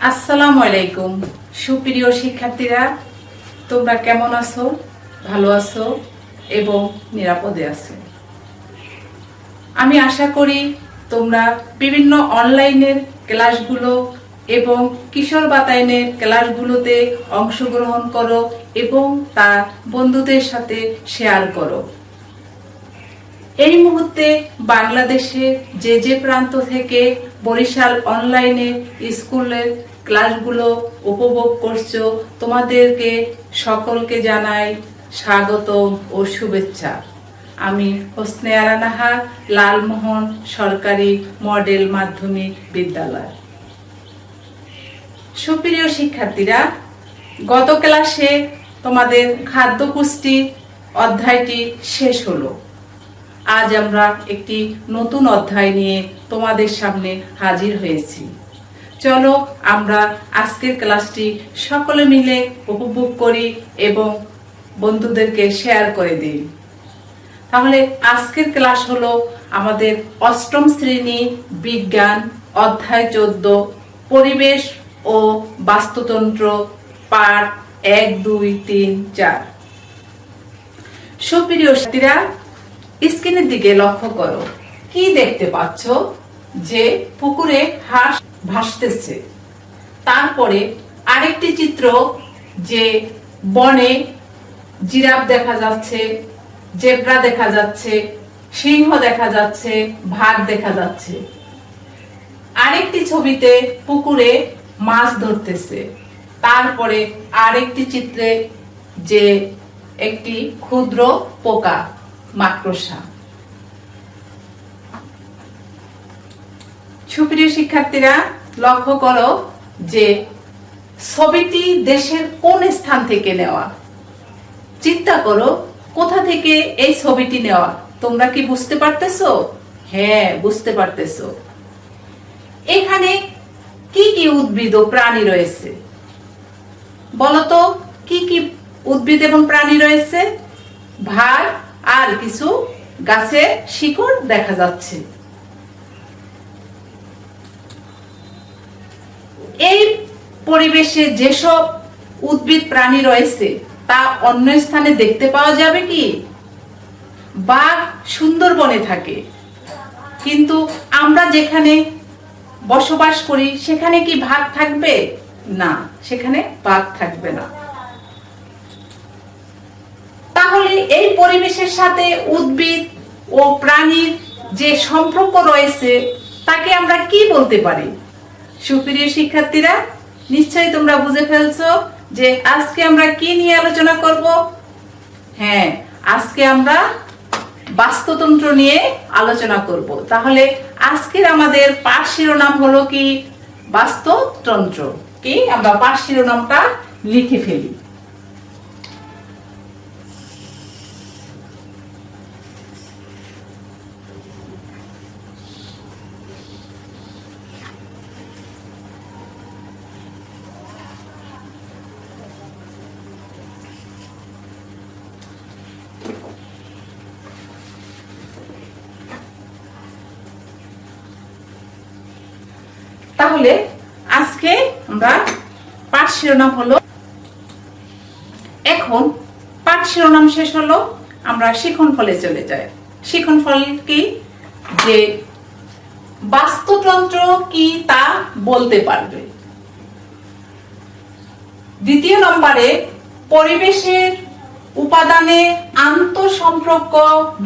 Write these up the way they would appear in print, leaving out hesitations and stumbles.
আসসালামু আলাইকুম সুপ্রিয় শিক্ষার্থীরা, তোমরা কেমন আছো? ভালো আছো এবং নিরাপদে আছো। আমি আশা করি তোমরা বিভিন্ন অনলাইনের ক্লাসগুলো এবং কিশোর বাতায়নের ক্লাসগুলোতে অংশগ্রহণ করো এবং তা বন্ধুদের সাথে শেয়ার করো। এই মুহূর্তে বাংলাদেশে যে প্রান্ত থেকে বরিশাল অনলাইনে স্কুলের ক্লাসগুলো উপভোগ করছো, তোমাদেরকে সকলকে জানাই স্বাগত ও শুভেচ্ছা। আমি হোসনে আরা নাহার, লালমোহন সরকারি মডেল মাধ্যমিক বিদ্যালয়। সুপ্রিয় শিক্ষার্থীরা, গত ক্লাসে তোমাদের খাদ্য পুষ্টি অধ্যায়টি শেষ হলো। আজ আমরা একটি নতুন অধ্যায় নিয়ে তোমাদের সামনে হাজির হয়েছি। চলো আমরা আজকের ক্লাসটি সকলে মিলে উপভোগ করি এবং বন্ধুদেরকে শেয়ার করে দিই। তাহলে আজকের ক্লাস হলো আমাদের অষ্টম শ্রেণী বিজ্ঞান অধ্যায় 14 পরিবেশ ও বাস্তুতন্ত্র পাঠ 1, 2, 3, 4। সুপ্রিয় শিক্ষার্থীরা, স্ক্রিনের দিকে লক্ষ্য করো। কি দেখতে পাচ্ছ? যে পুকুরে হাঁস ভাসতেছে। তারপরে আরেকটি চিত্র, যে বনে জিরাফ দেখা যাচ্ছে, জেব্রা দেখা যাচ্ছে, সিংহ দেখা যাচ্ছে, বাঘ দেখা যাচ্ছে। আরেকটি ছবিতে পুকুরে মাছ ধরতেছে। তারপরে আরেকটি চিত্রে যে একটি ক্ষুদ্র পোকা, মাকড়সা। সুপ্রিয় শিক্ষার্থীরা, লক্ষ্য করো যে ছবিটি দেশের কোন স্থান থেকে নেওয়া। চিন্তা করো কোথা থেকে এই ছবিটি নেওয়া। তোমরা কি বুঝতে পারতেছো? হ্যাঁ, বুঝতে পারতেছো। এখানে কি কি উদ্ভিদ ও প্রাণী রয়েছে বলতো? কি কি উদ্ভিদ এবং প্রাণী রয়েছে? ভার আর কিছু গাছের শিকড় দেখা যাচ্ছে। এই পরিবেশে যেসব উদ্ভিদ প্রাণী রয়েছে তা অন্য স্থানে দেখতে পাওয়া যাবে কি? বাঘ সুন্দরবনে থাকে, কিন্তু আমরা যেখানে বসবাস করি সেখানে কি বাঘ থাকবে? না, সেখানে বাঘ থাকবে না। তাহলে এই পরিবেশের সাথে উদ্ভিদ ও প্রাণীর যে সম্পর্ক রয়েছে তাকে আমরা কি বলতে পারি? সুপ্রিয় শিক্ষার্থীরা, নিশ্চয়ই তোমরা বুঝে ফেলছো যে আজকে আমরা কি নিয়ে আলোচনা করব। হ্যাঁ, আজকে আমরা বাস্তুতন্ত্র নিয়ে আলোচনা করব। তাহলে আজকের আমাদের পাঠ শিরোনাম হলো কি? বাস্তুতন্ত্র। কি? আমরা পাঠ শিরোনামটা লিখে ফেলি। তাহলে আজকে আমরা পাঠ শিরোনাম হলো, এখন পাঠ শিরোনাম শেষ হলো, আমরা শিখন ফলে চলে যাই। শিখন ফল কি? যে বাস্তুতন্ত্র কি তা বলতে পারবে। দ্বিতীয় নম্বরে পরিবেশের উপাদানে আন্তঃসম্পর্ক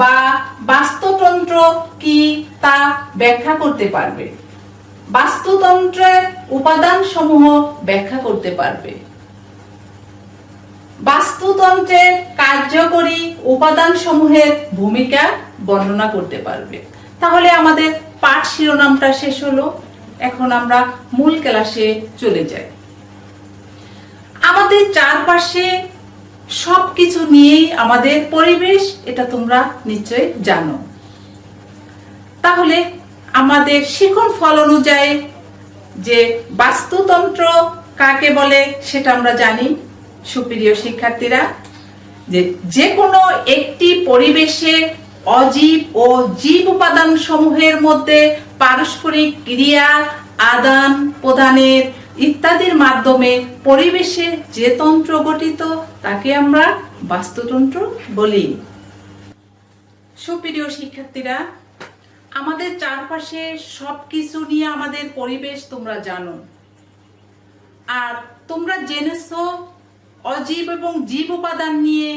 বা বাস্তুতন্ত্র কি তা ব্যাখ্যা করতে পারবে। বাস্তুতন্ত্রের উপাদান সমূহ ব্যাখ্যা করতে পারবে। বাস্তুতন্ত্রের কার্যকরী উপাদান সমূহের ভূমিকা বর্ণনা করতে পারবে। তাহলে আমাদের পাঠ শিরোনামটা শেষ হলো। এখন আমরা মূল ক্লাসে চলে যাই। আমাদের চারপাশে সবকিছু নিয়েই আমাদের পরিবেশ, এটা তোমরা নিশ্চয়ই জানো। তাহলে আমাদের শিখন ফল অনুযায়ী যে বাস্তুতন্ত্র কাকে বলে সেটা আমরা জানি। সুপ্রিয় শিক্ষার্থীরা, যে কোনো একটি পরিবেশে অজীব ও জীব উপাদান সমূহের মধ্যে পারস্পরিক ক্রিয়া আদান প্রদানের ইত্যাদির মাধ্যমে পরিবেশে যে তন্ত্র গঠিত তাকে আমরা বাস্তুতন্ত্র বলি। সুপ্রিয় শিক্ষার্থীরা, আমাদের চারপাশে সবকিছু নিয়ে আমাদের পরিবেশ তোমরা জানো, আর তোমরা জেনেছো অজীব এবং জীব উপাদান নিয়ে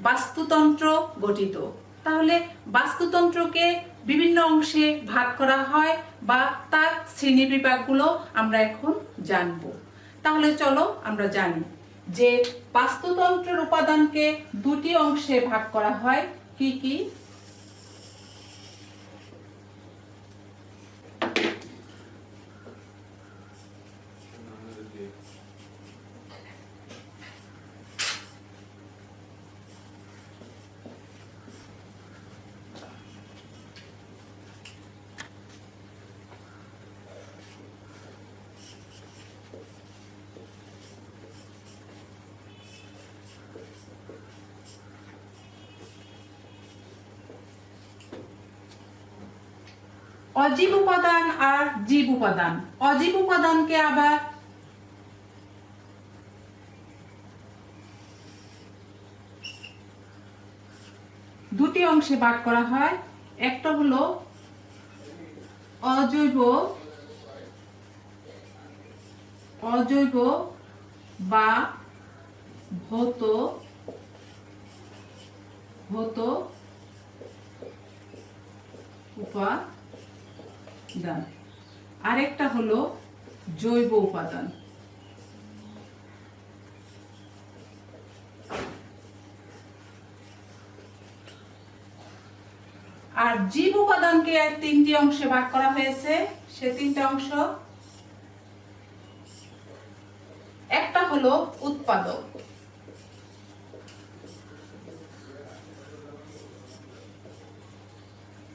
বাস্তুতন্ত্র গঠিত। তাহলে বাস্তুতন্ত্রকে বিভিন্ন অংশে ভাগ করা হয় বা তার শ্রেণী বিভাগগুলো আমরা এখন জানবো। তাহলে চলো আমরা জানি যে বাস্তুতন্ত্রের উপাদানকে দুটি অংশে ভাগ করা হয়। কি কি? অজীব উপাদান আর জীব উপাদান। অজীব উপাদানকে আবার দুটি অংশে ভাগ করা হয়। একটা হলো অজৈব বা ভৌত উপাদান, আরেকটা হলো জৈব উপাদান। আর জীব উপাদানকে তিনটি অংশে ভাগ করা হয়েছে। সে তিনটা অংশ, একটা হলো উৎপাদক,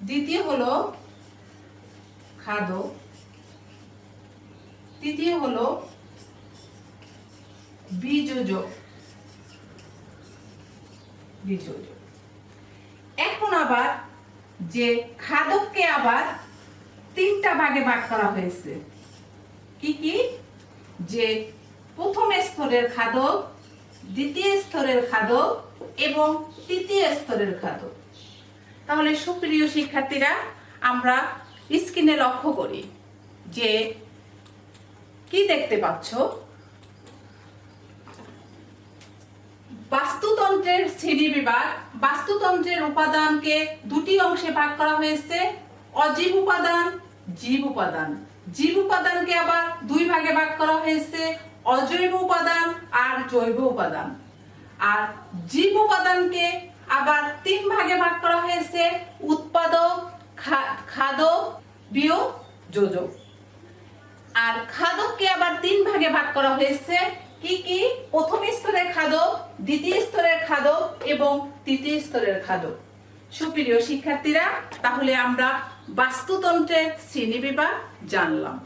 দ্বিতীয় হলো খাদক, তৃতীয় হলো বীজযোগ। এখন আবার যে খাদককে আবার তিনটা ভাগে ভাগ করা হয়েছে। কি কি? যে প্রথম স্তরের খাদক, দ্বিতীয় স্তরের খাদক এবং তৃতীয় স্তরের খাদক। তাহলে সুপ্রিয় শিক্ষার্থীরা, আমরা স্ক্রিনে লক্ষ্য করি যে কি দেখতে পাচ্ছ? বাস্তুতন্ত্রের শ্রেণী বিভাগ। বাস্তুতন্ত্রের উপাদানকে দুটি অংশে ভাগ করা হয়েছে, অজীব উপাদান, জীব উপাদান। জীব উপাদানকে আবার দুই ভাগে ভাগ করা হয়েছে, অজৈব উপাদান আর জৈব উপাদান। আর জীব উপাদানকে আবার তিন ভাগে ভাগ করা হয়েছে, উৎপাদক, খাদক, বিয়োজক। আর খাদককে আবার তিন ভাগে ভাগ করা হয়েছে। কি কি? প্রথম স্তরের খাদক, দ্বিতীয় স্তরের খাদক এবং তৃতীয় স্তরের খাদক। সুপ্রিয় শিক্ষার্থীরা, তাহলে আমরা বাস্তুতন্ত্রের শ্রেণীবিভাগ জানলাম।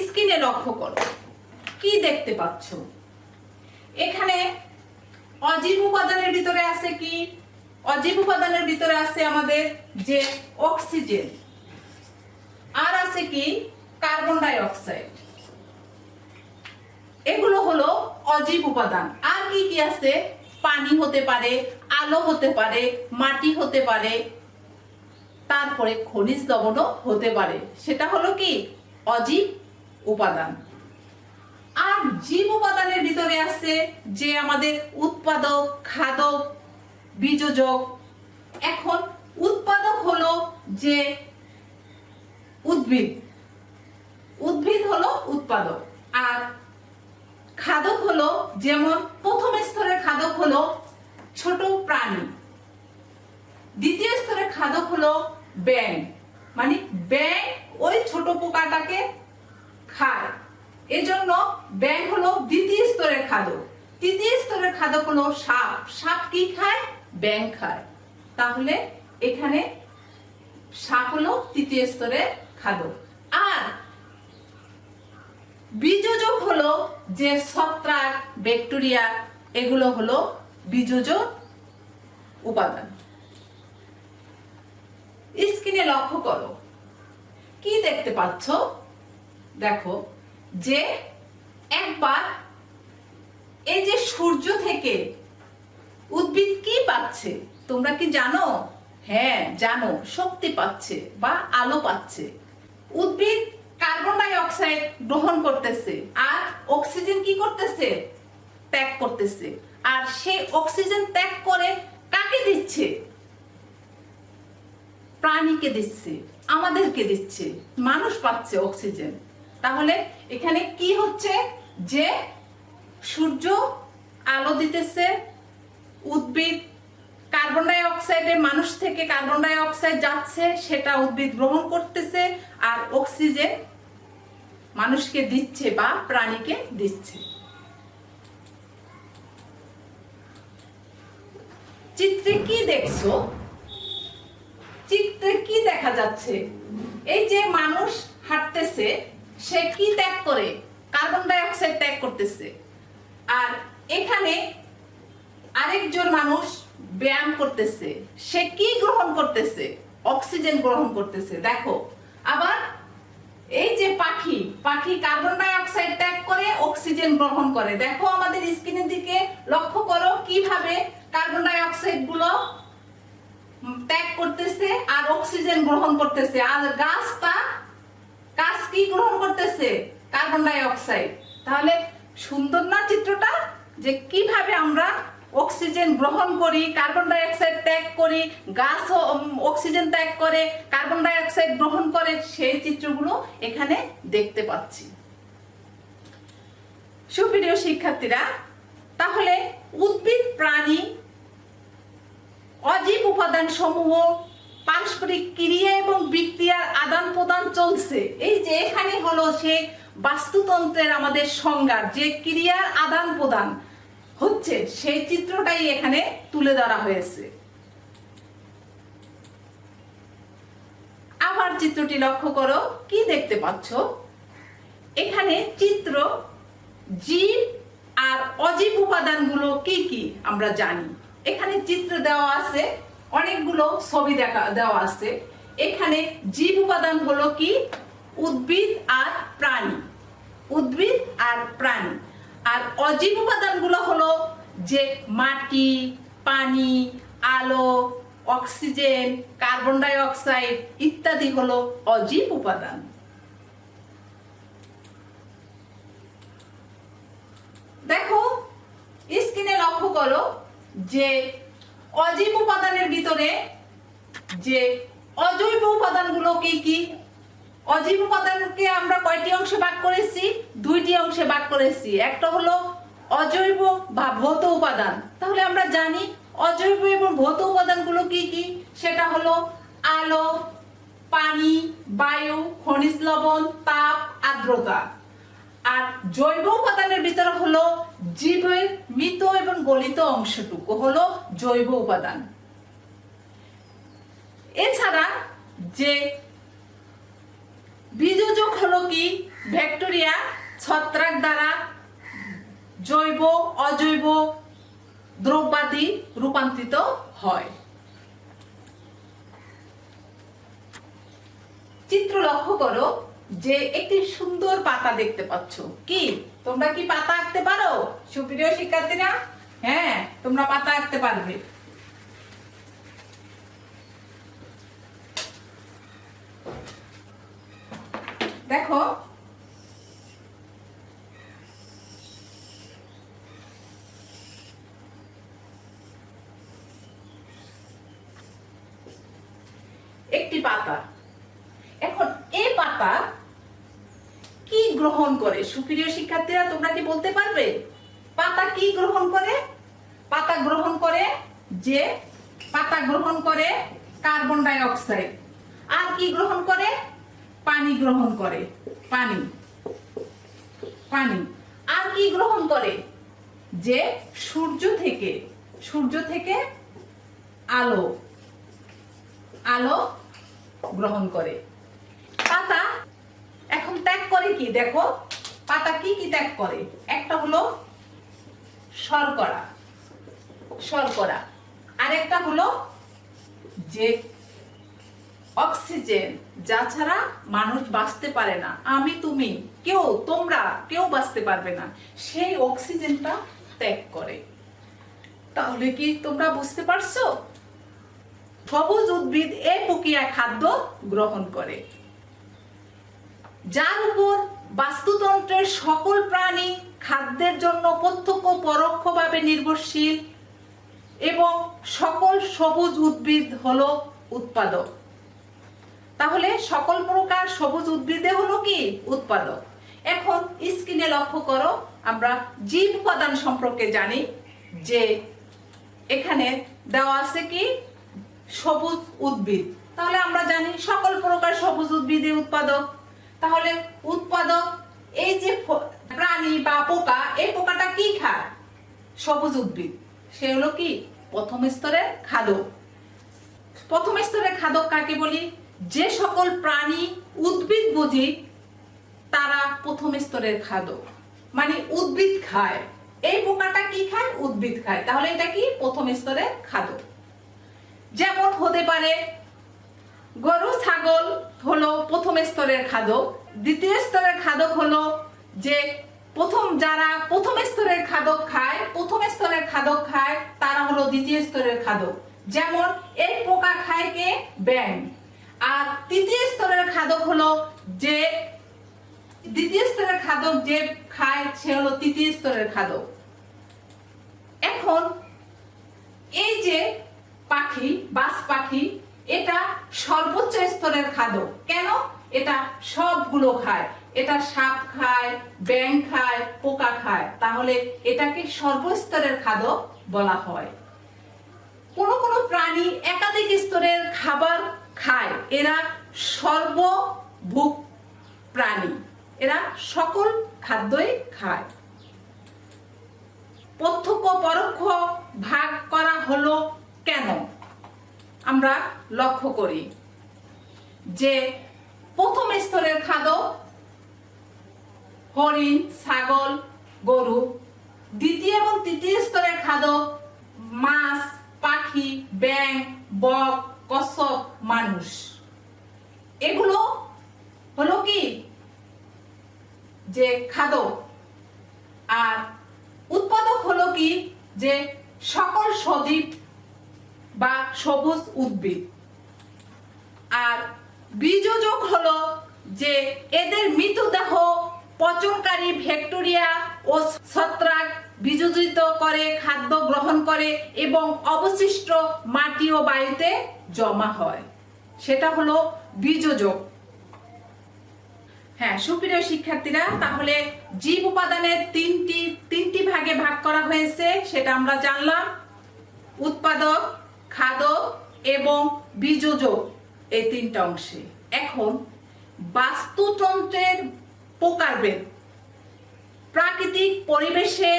স্ক্রিনে লক্ষ্য করো, কি দেখতে পাচ্ছ? এখানে অজীব উপাদানের ভিতরে আছে কি? অজীব উপাদানের ভিতরে আছে আমাদের যে অক্সিজেন, আর আছে কি? Carbon die oxide. এগুলো হলো অজীব উপাদান। আর কি কি আছে? পানি হতে পারে, আলো হতে পারে, মাটি হতে পারে, তারপরে খনিজ লবণও হতে পারে। সেটা হলো কি? অজীব উপাদান। আর জীব উপাদানের ভিতরে আছে যে আমাদের উৎপাদক, খাদক, বীজযোগ। এখন উৎপাদক হলো যে উদ্ভিদ হলো উৎপাদক। আর খাদক হলো, যেমন প্রথম স্তরের খাদক হলো ছোট প্রাণী, দ্বিতীয় স্তরের খাদক হলো ব্যাঙ, মানে ব্যাঙ ওই ছোট পোকাটাকে খায়, এজন্য ব্যাঙ হলো দ্বিতীয় স্তরের খাদক। তৃতীয় স্তরের খাদক হলো সাপ। সাপ কি খায়? ব্যাঙ খায়। তাহলে এখানে সাপ হলো তৃতীয় স্তরের খাদক। আর বীজযোগ হলো যে ছত্রাক, ব্যাকটেরিয়া, এগুলো হলো বীজযোগ উপাদান। স্ক্রিনে লক্ষ্য করো, কি দেখতে পাচ্ছ? দেখো যে একবার এই যে সূর্য থেকে উদ্ভিদ কি পাচ্ছে তোমরা কি জানো? হ্যাঁ জানো, শক্তি পাচ্ছে বা আলো পাচ্ছে। উদ্ভিদ কার্বন ডাই অক্সাইড গ্রহণ করতেছে আর অক্সিজেন কি করতেছে? ত্যাগ করতেছে। আর সেই অক্সিজেন ত্যাগ করে কাকে দিচ্ছে? প্রাণীকে দিচ্ছে, আমাদেরকে দিচ্ছে, মানুষ পাচ্ছে অক্সিজেন। তাহলে এখানে কি হচ্ছে? যে সূর্য আলো দিতেছে, উদ্ভিদ কার্বন ডাই অক্সাইডে, মানুষ থেকে কার্বন ডাই অক্সাইড যাচ্ছে, সেটা উদ্ভিদ গ্রহণ করতেছে আর অক্সিজেন মানুষকে দিচ্ছে বা প্রাণীকে দিচ্ছে। চিত্রে কি দেখছো? চিত্রে কি দেখা যাচ্ছে? এই যে মানুষ হাঁটতেছে, সে কি ত্যাগ করে? কার্বন ডাই অক্সাইড ত্যাগ করতেছে। আর এখানে আরেকজন মানুষ ব্যায়াম করতেছে, সে কি গ্রহণ করতেছে? অক্সিজেন গ্রহণ করতেছে। দেখো আবার এই যে পাখি, পাখি কার্বন ডাই অক্সাইড ত্যাগ করে অক্সিজেন গ্রহণ করে। দেখো আমাদের স্ক্রিনের দিকে লক্ষ্য করো কিভাবে কার্বন ডাই অক্সাইড গুলো ত্যাগ করতেছে আর অক্সিজেন গ্রহণ করতেছে। আর গাছ কি গ্রহণ করতেছে? Carbon die oxide. তাহলে সুন্দর না চিত্রটা? যে কিভাবে আমরা অক্সিজেন গ্রহণ করি, কার্বন ডাই অক্সাইড ত্যাগ করি, গাছও অক্সিজেন ত্যাগ করে, কার্বন ডাই অক্সাইড গ্রহণ করে, সেই চিত্রগুলো এখানে দেখতে পাচ্ছি। সুপ্রিয় শিক্ষার্থীরা, তাহলে উদ্ভিদ, প্রাণী, অজীব উপাদান সমূহ পারস্পরিক ক্রিয়া এবং বিক্রিয়ার আদান প্রদান চলছে। এই যে এখানে হলো সে বাস্তুতন্ত্রের আমাদের সংজ্ঞা, যে ক্রিয়ার আদান প্রদান হচ্ছে সেই চিত্রটাই এখানে তুলে ধরা হয়েছে। আবার চিত্রটি লক্ষ্য করো, কি দেখতে পাচ্ছ? এখানে চিত্র জীব আর অজীব উপাদানগুলো কি কি আমরা জানি। এখানে চিত্র দেওয়া আছে, অনেকগুলো ছবি দেওয়া আছে। এখানে জীব উপাদান হলো কি? উদ্ভিদ আর প্রাণী, উদ্ভিদ আর প্রাণী। আর অজীব উপাদানগুলো হলো যে মাটি, পানি, আলো, অক্সিজেন, কার্বন ডাই অক্সাইড ইত্যাদি হলো অজীব উপাদান। দেখো স্ক্রিনে লক্ষ্য করো যে অজীব উপাদানের ভিতরে যে অজৈব উপাদানগুলো কি কি? অজীব উপাদানকে আমরা কয়টি অংশে ভাগ করেছি? দুইটি অংশে ভাগ করেছি। একটা হলো অজৈব বা ভৌত উপাদান। তাহলে আমরা জানি অজৈব এবং ভৌত উপাদানগুলো কি কি? সেটা হলো আলো, পানি, বায়ু, খনিজ লবণ, তাপ, আর্দ্রতা। আর জৈব উপাদানের ভিতরে হলো জীবের মৃত এবং গলিত অংশটুকু হলো জৈব উপাদান। এছাড়া যে বীজযোগ হলো কি? ব্যাকটেরিয়া, ছত্রাক দ্বারা জৈব অজৈব দ্রব্যাদি রূপান্তরিত হয়। চিত্র লক্ষ্য করো যে একটি সুন্দর পাতা দেখতে পাচ্ছ। কি তোমরা কি পাতা আঁকতে পারো সুপ্রিয় শিক্ষার্থীরা? হ্যাঁ, তোমরা পাতা আঁকতে পারবে। দেখো একটি পাতা। এখন এই পাতা কি গ্রহণ করে সুপ্রিয় শিক্ষার্থীরা? তোমরা কি বলতে পারবে পাতা কি গ্রহণ করে? পাতা গ্রহণ করে কার্বন ডাই অক্সাইড। আর কি গ্রহণ করে? পানি গ্রহণ করে, পানি। আর কি গ্রহণ করে? যে সূর্য থেকে আলো গ্রহণ করে। পাতা এখন ত্যাগ করে কি? দেখো পাতা কি কি ত্যাগ করে। একটা হলো শর্করা, আর একটা হলো যে অক্সিজেন, যা ছাড়া মানুষ বাঁচতে পারে না, আমি তুমি কেউ, তোমরা কেউ বাঁচতে পারবে না, সেই অক্সিজেনটা ত্যাগ করে। তাহলে কি তোমরা বুঝতে পারছো? সবুজ উদ্ভিদ এই প্রক্রিয়ায় খাদ্য গ্রহণ করে, যার উপর বাস্তুতন্ত্রের সকল প্রাণী খাদ্যের জন্য প্রত্যক্ষ পরোক্ষভাবে নির্ভরশীল, এবং সকল সবুজ উদ্ভিদ হলো উৎপাদক। তাহলে সকল প্রকার সবুজ উদ্ভিদে হলো কি? উৎপাদক। এখন স্ক্রিনে লক্ষ্য করো, আমরা জীব উপাদান সম্পর্কে জানি যে এখানে দেওয়া আছে কি? সবুজ উদ্ভিদ। তাহলে আমরা জানি সকল প্রকার সবুজ উদ্ভিদে উৎপাদক। তাহলে উৎপাদক এই যে প্রাণী বা পোকা, এই পোকাটা কি খায়? সবুজ উদ্ভিদ। সে হলো কি? প্রথম স্তরের খাদক। প্রথম স্তরের খাদক কাকে বলি? যে সকল প্রাণী উদ্ভিদ বুঝি তারা প্রথম স্তরের খাদক, মানে উদ্ভিদ খায়। এই পোকাটা কি খায়? উদ্ভিদ খায়। তাহলে এটা কি? প্রথম স্তরের খাদক। যেমন হতে পারে গরু, ছাগল হলো প্রথম স্তরের খাদক। দ্বিতীয় স্তরের খাদক হলো যে যারা প্রথম স্তরের খাদক খায়, প্রথম স্তরের খাদক খায়, তারা হলো দ্বিতীয় স্তরের খাদক। যেমন এই পোকা খায় কে? ব্যাঙ। আর তৃতীয় স্তরের খাদক হলো যে দ্বিতীয় স্তরের খাদক যে খায়, সে হলো তৃতীয় স্তরের খাদক। এখন এই যে পাখি, বাজ পাখি, এটা সর্বোচ্চ স্তরের খাদক। কেন? এটা সবগুলো খায়। এটা সাপ খায়, ব্যাঙ খায়, পোকা খায়। তাহলে এটাকে সর্বস্তরের খাদক বলা হয়। কোন কোন প্রাণী একাধিক স্তরের খাবার খায়, এরা সর্বভুক প্রাণী, এরা সকল খাদ্যই খায়। প্রত্যক্ষ পরোক্ষ ভাগ করা হলো কেন? আমরা লক্ষ্য করি যে প্রথম স্তরের খাদ্য হরিণ, ছাগল, গরু। দ্বিতীয় এবং তৃতীয় স্তরের খাদ্য মাছ, পাখি, ব্যাঙ, বক, কচ্ছপ, মানুষ। এগুলো হলো কি? যে খাদক। আর উৎপাদক হলো কি? যে সকল সজীব বা সবুজ উদ্ভিদ। আর বীজযোগ হলো যে এদের মৃতদেহ পচনকারী ব্যাকটেরিয়া ও ছত্রাক বীজোজিত করে খাদ্য গ্রহণ করে এবং অবশিষ্ট মাটি ও বায়ুতে জমা হয়, সেটা হলো বীজযোগ। হ্যাঁ সুপ্রিয় শিক্ষার্থীরা, তাহলে জীব উপাদানের তিনটি ভাগে ভাগ করা হয়েছে, সেটা আমরা জানলাম। উৎপাদক, খাদক এবং বীজযোগ, এই তিনটা অংশে। এখন বাস্তুতন্ত্রের প্রকারভেদ। প্রাকৃতিক পরিবেশে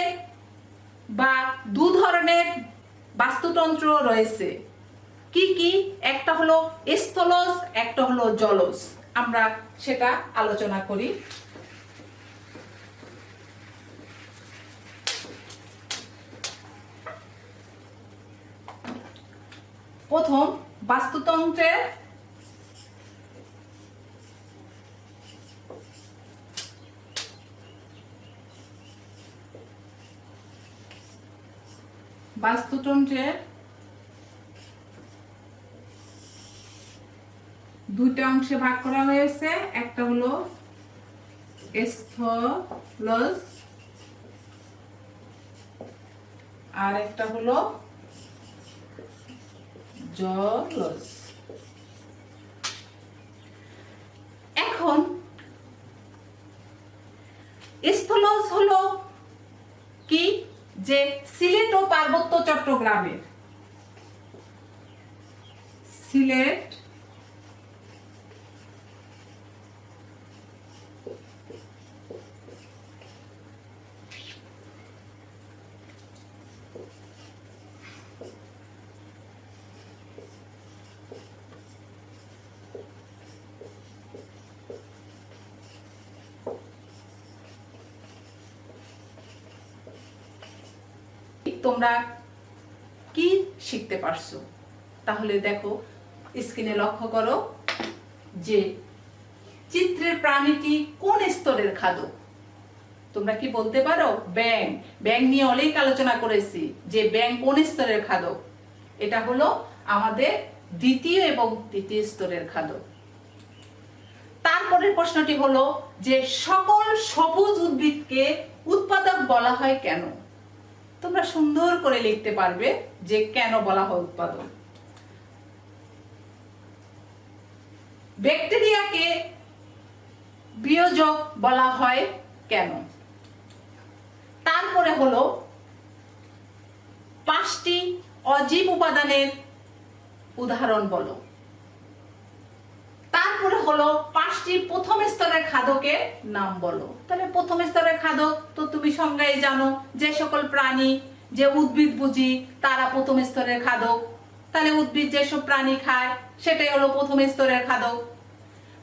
বা দু ধরনের বাস্তুতন্ত্র রয়েছে। কি কি? একটা হলো স্থলজ, একটা হলো জলজ। আমরা সেটা আলোচনা করি। প্রথম বাস্তুতন্ত্রের দুইটা অংশে ভাগ করা হয়েছে। একটা হলো স্থলজ আর একটা হলো জলজ। এখন স্থলজ হলো কি? যে সিলেট ও পার্বত্য চট্টগ্রামের, সিলেট তোমরা কি শিখতে পারছো? তাহলে দেখো, স্ক্রিনে লক্ষ্য করো, যে চিত্রের প্রাণীটি কোন স্তরের খাদক? তোমরা কি বলতে পারো? ব্যাং। ব্যাং নিয়ে অনেক আলোচনা করেছি যে ব্যাং কোন স্তরের খাদক। এটা হলো আমাদের দ্বিতীয় এবং তৃতীয় স্তরের খাদক। তারপরের প্রশ্নটি হলো যে সকল সবুজ উদ্ভিদকে উৎপাদক বলা হয় কেন? তোমরা সুন্দর করে লিখতে পারবে যে কেন বলা হয় উৎপাদক। ব্যাকটেরিয়াকে বিয়োজক বলা হয় কেন? তারপরে হলো 5টি অজীব উপাদানের উদাহরণ বলো। তারপরে হলো 5টি প্রথম স্তরের খাদকের নাম বলো। তাহলে প্রথম স্তরের খাদক তো তুমি সংজ্ঞায় জানো, যে সকল প্রাণী, যে উদ্ভিদ বুঝি তারা প্রথম স্তরের খাদক। তাহলে উদ্ভিদ যেসব প্রাণী খায় সেটাই হলো প্রথম স্তরের খাদক।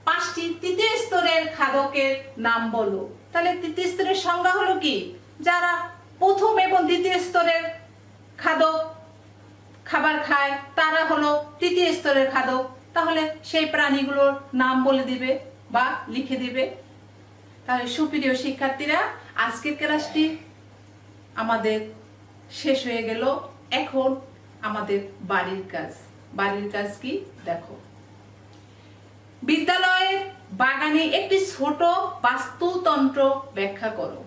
5টি তৃতীয় স্তরের খাদকের নাম বলো। তাহলে তৃতীয় স্তরের সংজ্ঞা হলো কি? যারা প্রথম এবং দ্বিতীয় স্তরের খাদক খাবার খায় তারা হলো তৃতীয় স্তরের খাদক। তাহলে সেই প্রাণীগুলোর নাম বলে দিবে বা লিখে দিবে। তাহলে সুপ্রিয় শিক্ষার্থীরা, আজকের ক্লাসটি আমাদের শেষ হয়ে গেল। এখন আমাদের বাড়ির কাজ। বাড়ির কাজ কি দেখো। বিদ্যালয়ের বাগানে একটি ছোট বাস্তুতন্ত্র ব্যাখ্যা করো।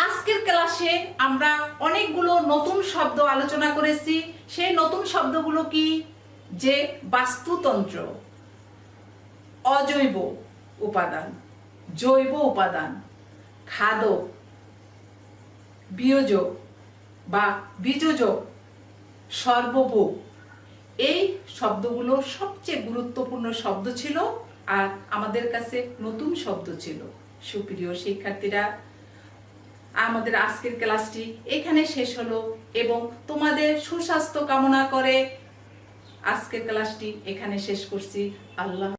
আজকের ক্লাসে আমরা অনেকগুলো নতুন শব্দ আলোচনা করেছি। সেই নতুন শব্দগুলো কি? যে বাস্তুতন্ত্র, অজৈব উপাদান, জৈব উপাদান, খাদক, বিয়োজক বা বীজযোগ, সর্বভোগ। এই শব্দগুলো সবচেয়ে গুরুত্বপূর্ণ শব্দ ছিল আর আমাদের কাছে নতুন শব্দ ছিল। সুপ্রিয় শিক্ষার্থীরা, আমাদের আজকের ক্লাসটি এখানে শেষ হলো এবং তোমাদের সুস্বাস্থ্য কামনা করে আজকের ক্লাসটি এখানে শেষ করছি। আল্লাহ।